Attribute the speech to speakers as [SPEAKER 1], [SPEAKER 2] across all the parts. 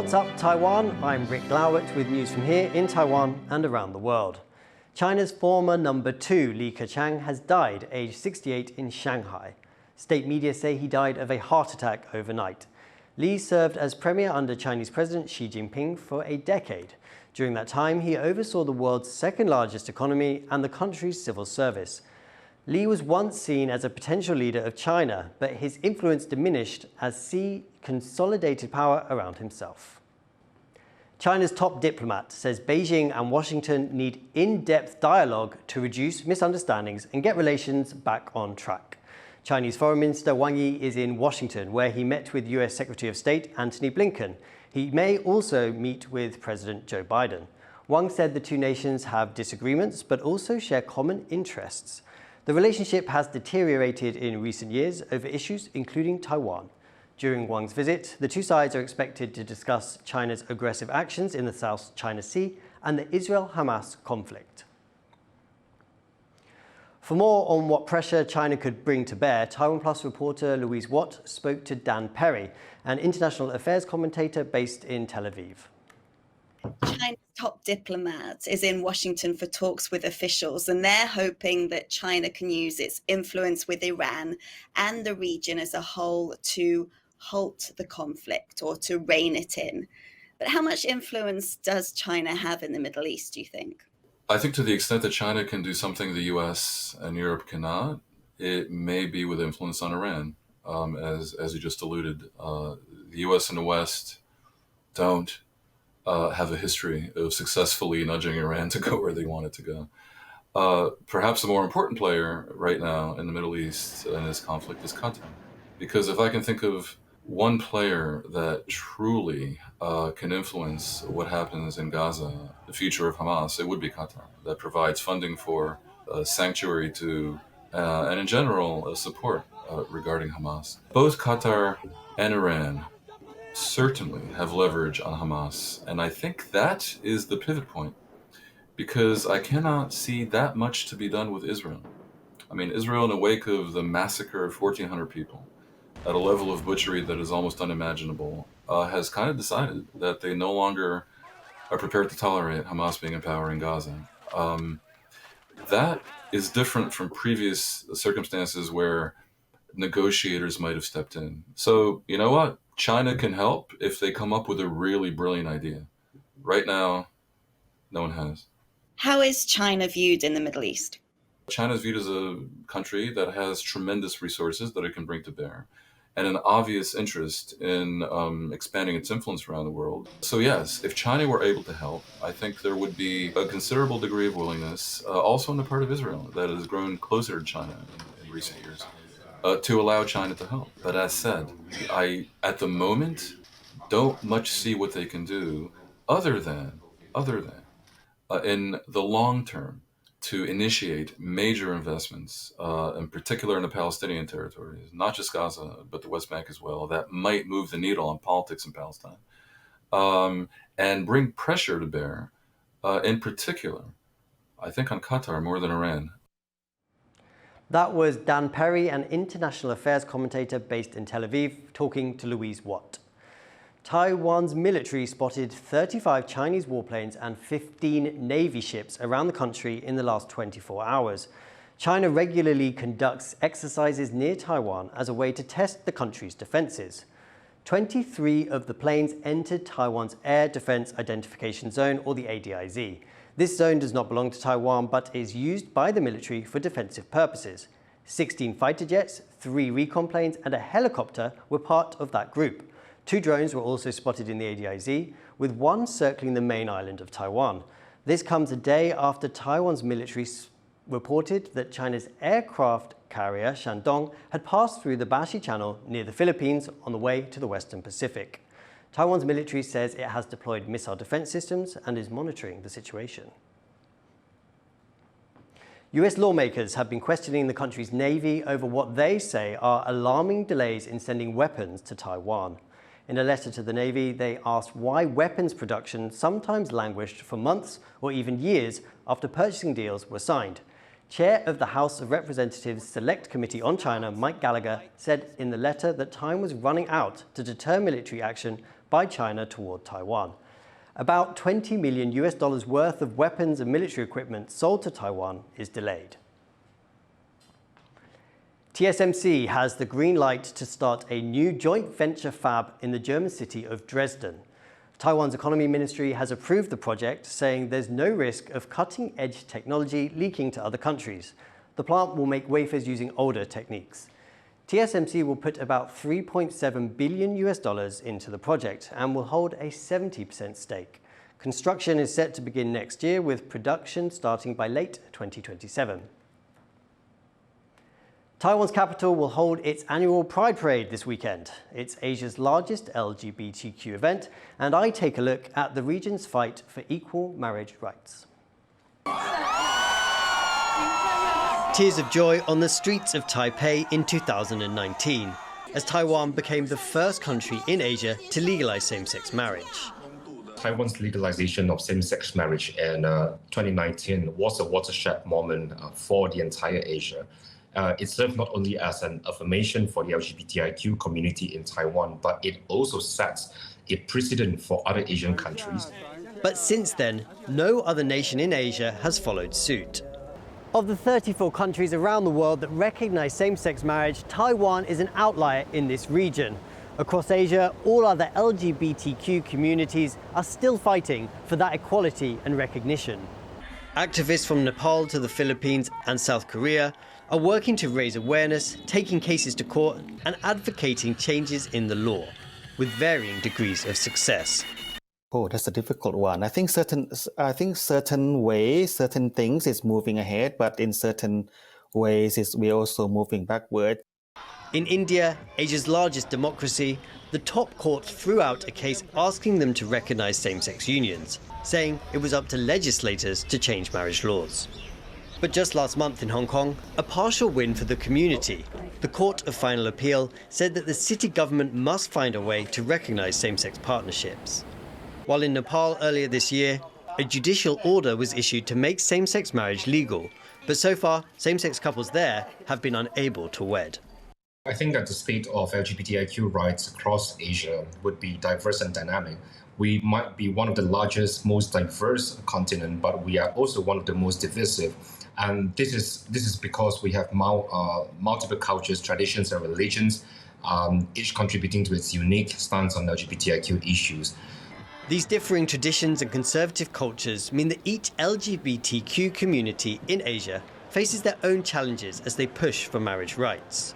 [SPEAKER 1] What's up, Taiwan? I'm Rik Glauert with news from here in Taiwan and around the world. China's former number 2, Li Keqiang, has died aged 68 in Shanghai. State media say he died of a heart attack overnight. Li served as premier under Chinese President Xi Jinping for a decade. During that time, he oversaw the world's second largest economy and the country's civil service. Li was once seen as a potential leader of China, but his influence diminished as Xi consolidated power around himself. China's top diplomat says Beijing and Washington need in-depth dialogue to reduce misunderstandings and get relations back on track. Chinese Foreign Minister Wang is in Washington, where he met with US Secretary of State Antony Blinken. He may also meet with President Joe Biden. Wang said the two nations have disagreements, but also share common interests. The relationship has deteriorated in recent years over issues including Taiwan. During Wang's visit, the two sides are expected to discuss China's aggressive actions in the South China Sea and the Israel-Hamas conflict. For more on what pressure China could bring to bear, TaiwanPlus reporter Louise Watt spoke to Dan Perry, an international affairs commentator based in Tel Aviv.
[SPEAKER 2] China's top diplomat is in Washington for talks with officials, and they're hoping that China can use its influence with Iran and the region as a whole to halt the conflict or to rein it in. But how much influence does China have in the Middle East, do you think?
[SPEAKER 3] I think to the extent that China can do something the US and Europe cannot, it may be with influence on Iran. As you just alluded, the US and the West don't have a history of successfully nudging Iran to go where they want it to go. Perhaps the more important player right now in the Middle East in this conflict is Qatar. Because if I can think of one player that truly can influence what happens in Gaza, the future of Hamas, it would be Qatar. That provides funding for sanctuary to, and in general, support regarding Hamas. Both Qatar and Iran certainly have leverage on Hamas. And I think that is the pivot point, because I cannot see that much to be done with Israel. I mean, Israel, in the wake of the massacre of 1,400 people at a level of butchery that is almost unimaginable, has kind of decided that they no longer are prepared to tolerate Hamas being in power in Gaza. That is different from previous circumstances where negotiators might have stepped in. So, you know what? China can help if they come up with a really brilliant idea. Right now, no one has.
[SPEAKER 2] How is China viewed in the Middle East?
[SPEAKER 3] China is viewed as a country that has tremendous resources that it can bring to bear, and an obvious interest in expanding its influence around the world. So yes, if China were able to help, I think there would be a considerable degree of willingness, also on the part of Israel, that has grown closer to China in recent years, to allow China to help. But as said, I, at the moment, don't much see what they can do other than, in the long term, to initiate major investments, in particular in the Palestinian territories, not just Gaza, but the West Bank as well, that might move the needle on politics in Palestine, and bring pressure to bear, in particular, I think, on Qatar more than Iran.
[SPEAKER 1] That was Dan Perry, an international affairs commentator based in Tel Aviv, talking to Louise Watt. Taiwan's military spotted 35 Chinese warplanes and 15 Navy ships around the country in the last 24 hours. China regularly conducts exercises near Taiwan as a way to test the country's defenses. 23 of the planes entered Taiwan's Air Defense Identification Zone, or the ADIZ. This zone does not belong to Taiwan, but is used by the military for defensive purposes. 16 fighter jets, 3 recon planes, and a helicopter were part of that group. 2 drones were also spotted in the ADIZ, with one circling the main island of Taiwan. This comes a day after Taiwan's military reported that China's aircraft carrier Shandong had passed through the Bashi Channel near the Philippines on the way to the Western Pacific. Taiwan's military says it has deployed missile defense systems and is monitoring the situation. US lawmakers have been questioning the country's Navy over what they say are alarming delays in sending weapons to Taiwan. In a letter to the Navy, they asked why weapons production sometimes languished for months or even years after purchasing deals were signed. Chair of the House of Representatives Select Committee on China, Mike Gallagher, said in the letter that time was running out to deter military action by China toward Taiwan. About $20 million worth of weapons and military equipment sold to Taiwan is delayed. TSMC has the green light to start a new joint venture fab in the German city of Dresden. Taiwan's economy ministry has approved the project, saying there's no risk of cutting-edge technology leaking to other countries. The plant will make wafers using older techniques. TSMC will put about $3.7 billion into the project and will hold a 70% stake. Construction is set to begin next year, with production starting by late 2027. Taiwan's capital will hold its annual Pride Parade this weekend. It's Asia's largest LGBTQ event, and I take a look at the region's fight for equal marriage rights. Tears of joy on the streets of Taipei in 2019, as Taiwan became the first country in Asia to legalize same-sex marriage.
[SPEAKER 4] Taiwan's legalization of same-sex marriage in 2019 was a watershed moment for the entire Asia. It served not only as an affirmation for the LGBTIQ community in Taiwan, but it also sets a precedent for other Asian countries.
[SPEAKER 1] But since then, no other nation in Asia has followed suit. Of the 34 countries around the world that recognize same-sex marriage, Taiwan is an outlier in this region. Across Asia, all other LGBTQ communities are still fighting for that equality and recognition. Activists from Nepal to the Philippines and South Korea are working to raise awareness, taking cases to court, and advocating changes in the law, with varying degrees of success.
[SPEAKER 5] Oh, that's a difficult one. I think certain ways, certain things is moving ahead, but in certain ways we're also moving backward.
[SPEAKER 1] In India, Asia's largest democracy, the top court threw out a case asking them to recognize same-sex unions, saying it was up to legislators to change marriage laws. But just last month in Hong Kong, a partial win for the community. The Court of Final Appeal said that the city government must find a way to recognize same-sex partnerships. While in Nepal earlier this year, a judicial order was issued to make same-sex marriage legal, but so far, same-sex couples there have been unable to wed.
[SPEAKER 4] I think that the state of LGBTIQ rights across Asia would be diverse and dynamic. We might be one of the largest, most diverse continent, but we are also one of the most divisive. And this is because we have multiple cultures, traditions, and religions, each contributing to its unique stance on LGBTIQ issues.
[SPEAKER 1] These differing traditions and conservative cultures mean that each LGBTQ community in Asia faces their own challenges as they push for marriage rights.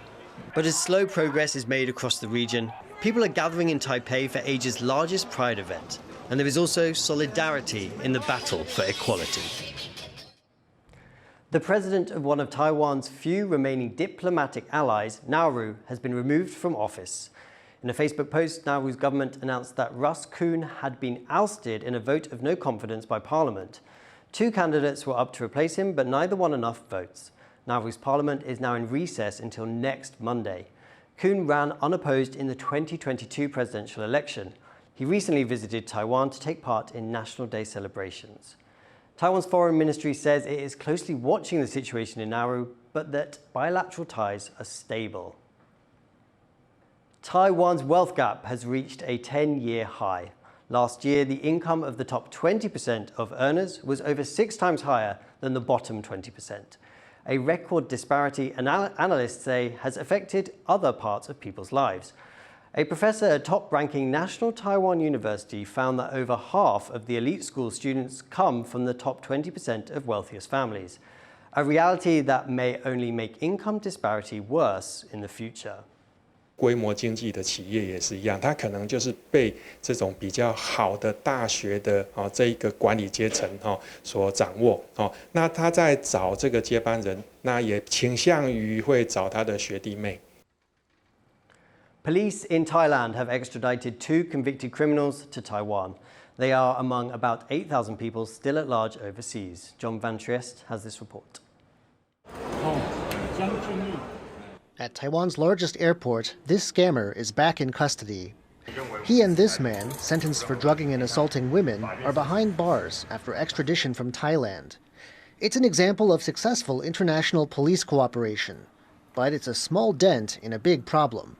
[SPEAKER 1] But as slow progress is made across the region, people are gathering in Taipei for Asia's largest Pride event, and there is also solidarity in the battle for equality. The president of one of Taiwan's few remaining diplomatic allies, Nauru, has been removed from office. In a Facebook post, Nauru's government announced that Russ had been ousted in a vote of no confidence by Parliament. Two candidates were up to replace him, but neither won enough votes. Nauru's parliament is now in recess until next Monday. Kuhn ran unopposed in the 2022 presidential election. He recently visited Taiwan to take part in National Day celebrations. Taiwan's foreign ministry says it is closely watching the situation in Nauru, but that bilateral ties are stable. Taiwan's wealth gap has reached a 10-year high. Last year, the income of the top 20% of earners was over 6 times higher than the bottom 20%. A record disparity, analysts say, has affected other parts of people's lives. A professor at top-ranking National Taiwan University found that over half of the elite school students come from the top 20% of wealthiest families, a reality that may only make income disparity worse in the future.
[SPEAKER 6] 规模经济的企业也是一样，它可能就是被这种比较好的大学的这一个管理阶层所掌握那他在找这个接班人，那也倾向于会找他的学弟妹。
[SPEAKER 1] Police in Thailand have extradited 2 convicted criminals to Taiwan. They are among about 8,000 people still at large overseas. John Van Triest has this report.
[SPEAKER 7] At Taiwan's largest airport, this scammer is back in custody. He and this man, sentenced for drugging and assaulting women, are behind bars after extradition from Thailand. It's an example of successful international police cooperation, but it's a small dent in a big problem.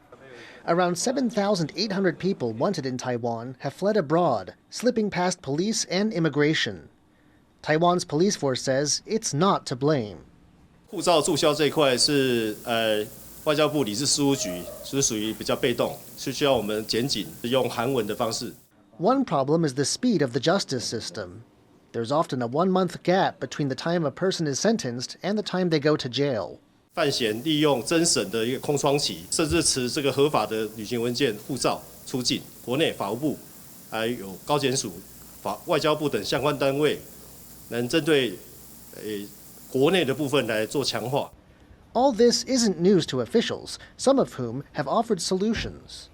[SPEAKER 7] Around 7,800 people wanted in Taiwan have fled abroad, slipping past police and immigration. Taiwan's police force says it's not to blame.
[SPEAKER 8] 护照注销这一块是外交部理事事务局，是属于比较被动，是需要我们检警用韩文的方式。
[SPEAKER 7] One problem is the speed of the justice system. There's often a 1-month gap between the time a person is sentenced and the time they go to jail.
[SPEAKER 8] 犯嫌利用侦审的一个空窗期，甚至持这个合法的旅行文件、护照出境，国内法务部还有高检署、外交部等相关单位，能针对国内的部分来做强化。
[SPEAKER 7] All this isn't news to officials, some of whom have offered solutions.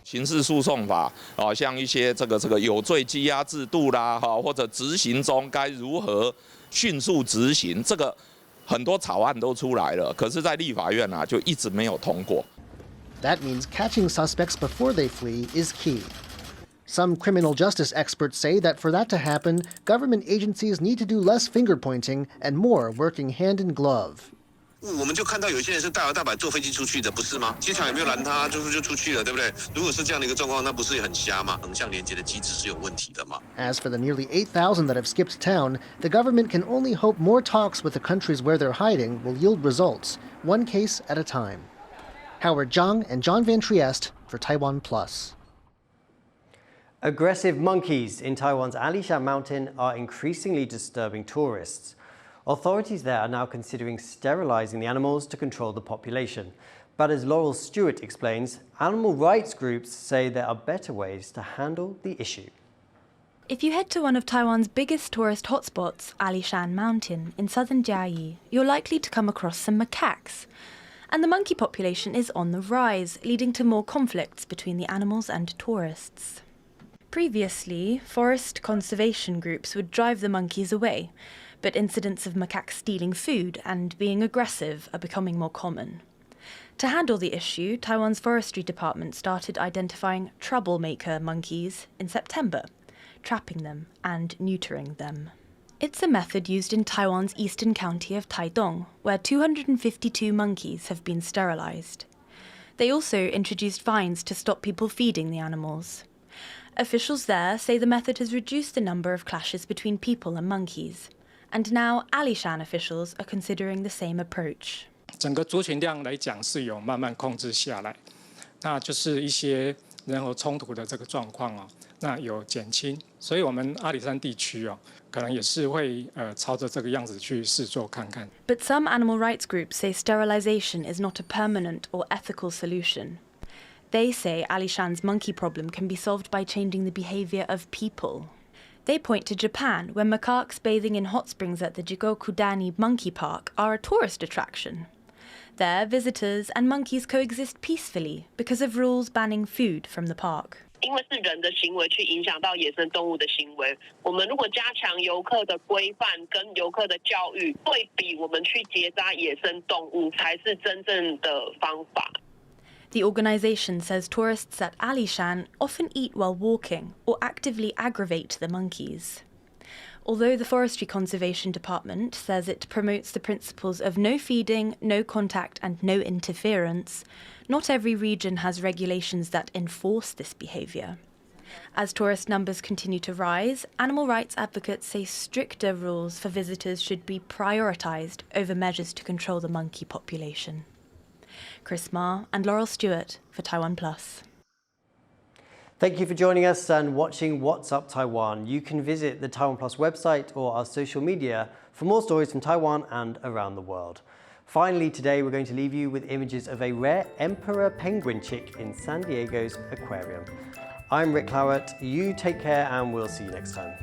[SPEAKER 9] 刑事诉讼法像一些这个有罪羁押制度啦，或者执行中该如何迅速执行，这个很多草案都出来了，可是在立法院就一直没有通过。
[SPEAKER 7] That means catching suspects before they flee is key. Some criminal justice experts say that for that to happen, government agencies need to do less finger-pointing and more working hand in glove.
[SPEAKER 10] 我们就看到有些人是大摇大摆坐飞机出去的，不是吗？机场也没有拦他，就出去了，对不对？如果是这样的一个状况，那不是很瞎吗？横向连接的机制是有问题的嘛。
[SPEAKER 7] As for the nearly 8,000 that have skipped town, the government can only hope more talks with the countries where they're hiding will yield results, one case at a time. Howard Zhang and John Van Trieste for TaiwanPlus.
[SPEAKER 1] Aggressive monkeys in Taiwan's Alishan mountain are increasingly disturbing tourists. Authorities there are now considering sterilizing the animals to control the population. But as Laurel Stewart explains, animal rights groups say there are better ways to handle the issue.
[SPEAKER 11] If you head to one of Taiwan's biggest tourist hotspots, Alishan Mountain, in southern Jiayi, you're likely to come across some macaques. And the monkey population is on the rise, leading to more conflicts between the animals and tourists. Previously, forest conservation groups would drive the monkeys away, but incidents of macaques stealing food and being aggressive are becoming more common. To handle the issue, Taiwan's forestry department started identifying troublemaker monkeys in September, trapping them and neutering them. It's a method used in Taiwan's eastern county of Taidong, where 252 monkeys have been sterilized. They also introduced fines to stop people feeding the animals. Officials there say the method has reduced the number of clashes between people and monkeys. And now Alishan officials are considering the same approach.
[SPEAKER 12] 整个族群量来讲是有慢慢控制下来，那就是一些人口冲突的这个状况那有减轻，所以我们阿里山地区可能也是会朝着这个样子去试做看看。
[SPEAKER 11] But some animal rights groups say sterilization is not a permanent or ethical solution. They say Alishan's monkey problem can be solved by changing the behavior of people. They point to Japan, where macaques bathing in hot springs at the Jigokudani Monkey Park are a tourist attraction. There, visitors and monkeys coexist peacefully because of rules banning food from the park.
[SPEAKER 13] 因为是人的行为去影响到野生动物的行为，我们如果加强游客的规范跟游客的教育，会比我们去结扎野生动物才是真正的方法。
[SPEAKER 11] The organisation says tourists at Alishan often eat while walking or actively aggravate the monkeys. Although the Forestry Conservation Department says it promotes the principles of no feeding, no contact and no interference, not every region has regulations that enforce this behaviour. As tourist numbers continue to rise, animal rights advocates say stricter rules for visitors should be prioritised over measures to control the monkey population. Chris Ma and Laurel Stewart for TaiwanPlus.
[SPEAKER 1] Thank you for joining us and watching What's Up Taiwan. You can visit the TaiwanPlus website or our social media for more stories from Taiwan and around the world. Finally, today we're going to leave you with images of a rare emperor penguin chick in San Diego's aquarium. I'm Rik Glauert. You take care and we'll see you next time.